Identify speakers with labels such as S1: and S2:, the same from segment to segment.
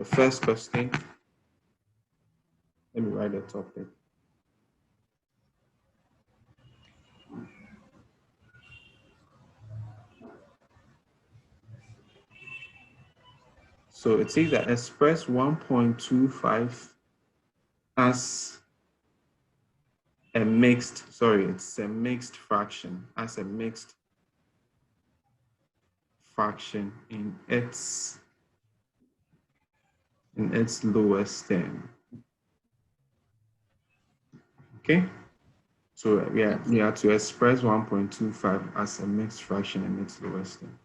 S1: The first question, let me write the topic. So it says that express 1.25 as a mixed, it's a mixed fraction, as a mixed fraction in its lowest term. Okay, so we are to express 1.25 as a mixed fraction in its lowest term.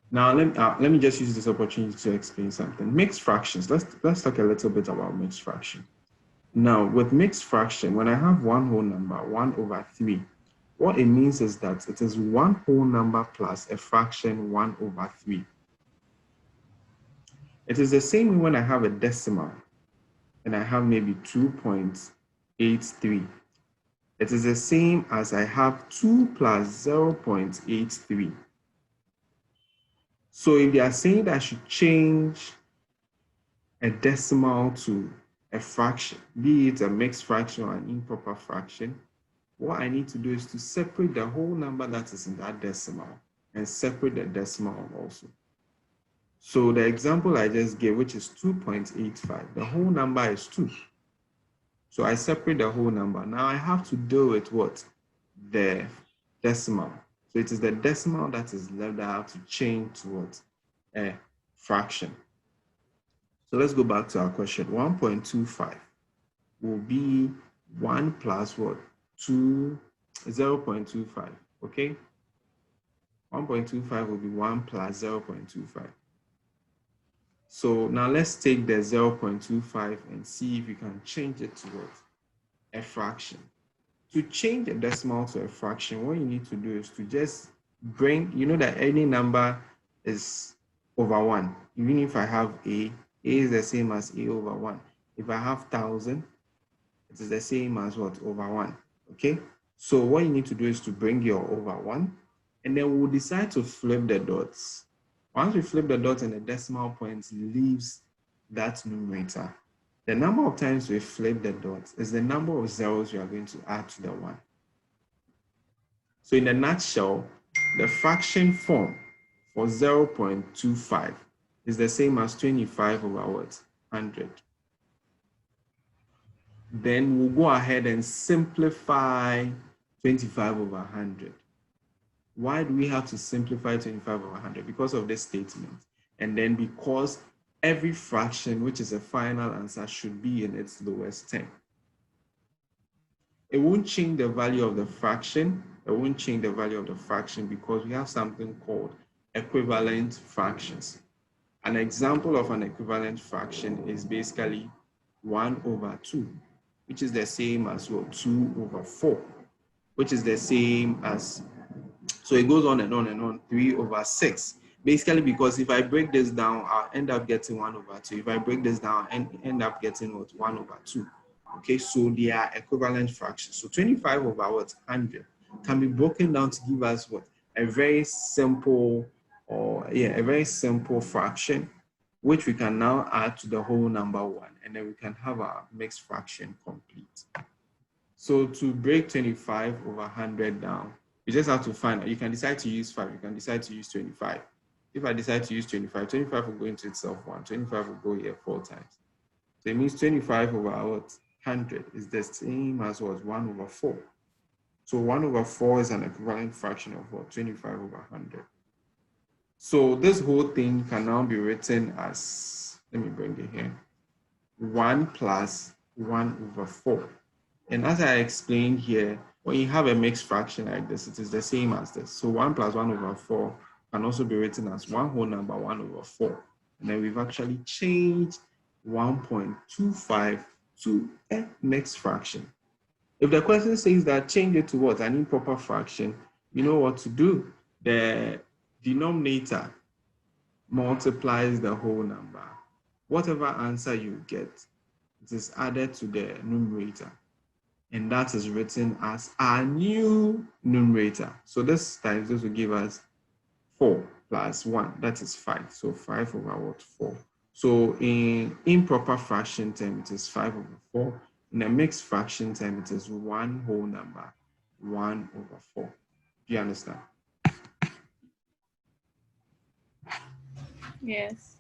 S1: Now let me just use this opportunity to explain something. Mixed fractions. Let's talk a little bit about mixed fraction. Now with mixed fraction, when I have one whole number 1/3, what it means is that it is one whole number plus a fraction 1/3. It is the same when I have a decimal and I have maybe 2.83. It is the same as I have 2 plus 0.83. So if they are saying that I should change a decimal to a fraction, be it a mixed fraction or an improper fraction, what I need to do is to separate the whole number that is in that decimal and separate the decimal also. So the example I just gave, which is 2.85, the whole number is 2. So I separate the whole number. Now I have to deal with what? The decimal. So it is the decimal that is left that I have to change to what? A fraction. So let's go back to our question. 1.25 will be 1 plus what? 0.25, okay? 1.25 will be 1 plus 0.25. So now let's take the 0.25 and see if we can change it to what? A fraction. To change a decimal to a fraction, what you need to do is to just bring, you know that any number is over 1. Even if I have A is the same as A over 1. If I have 1,000, it is the same as what? Over 1, okay? So what you need to do is to bring your over 1, and then we'll decide to flip the dots. Once we flip the dots and the decimal point leaves that numerator, the number of times we flip the dots is the number of zeros we are going to add to the 1. So in a nutshell, the fraction form for 0.25 is the same as 25 over what? 100. Then we'll go ahead and simplify 25 over 100. Why do we have to simplify 25 over 100? Because of this statement. And then because every fraction, which is a final answer, should be in its lowest term. It won't change the value of the fraction. It won't change the value of the fraction because we have something called equivalent fractions. An example of an equivalent fraction is basically 1/2, which is the same as what? 2/4, which is the same as, so it goes on and on and on, 3/6. Basically, because if I break this down, I'll end up getting 1/2. If I break this down, I'll end up getting what? 1/2. Okay, so they are equivalent fractions. So 25 over what? 100 can be broken down to give us what? A very simple, a very simple fraction, which we can now add to the whole number 1, and then we can have our mixed fraction complete. So to break 25 over 100 down, you just have to find, you can decide to use 5, you can decide to use 25. If I decide to use 25, 25 will go into itself 1, 25 will go here 4 times. So it means 25 over what? 100 is the same as what? 1/4. So 1/4 is an equivalent fraction of what? 25 over 100. So this whole thing can now be written as, let me bring it here, 1 plus 1/4. And as I explained here, when you have a mixed fraction like this, it is the same as this. So 1 plus 1/4 can also be written as one whole number 1/4. And then we've actually changed 1.25 to a mixed fraction. If the question says that change it to what? An improper fraction, you know what to do. The denominator multiplies the whole number. Whatever answer you get, it is added to the numerator. And that is written as our new numerator. So this times this will give us 4 plus 1, that is 5. So 5 over what? 4. So in improper fraction term, it is 5/4. In a mixed fraction term, it is one whole number, 1/4. Do you understand?
S2: Yes.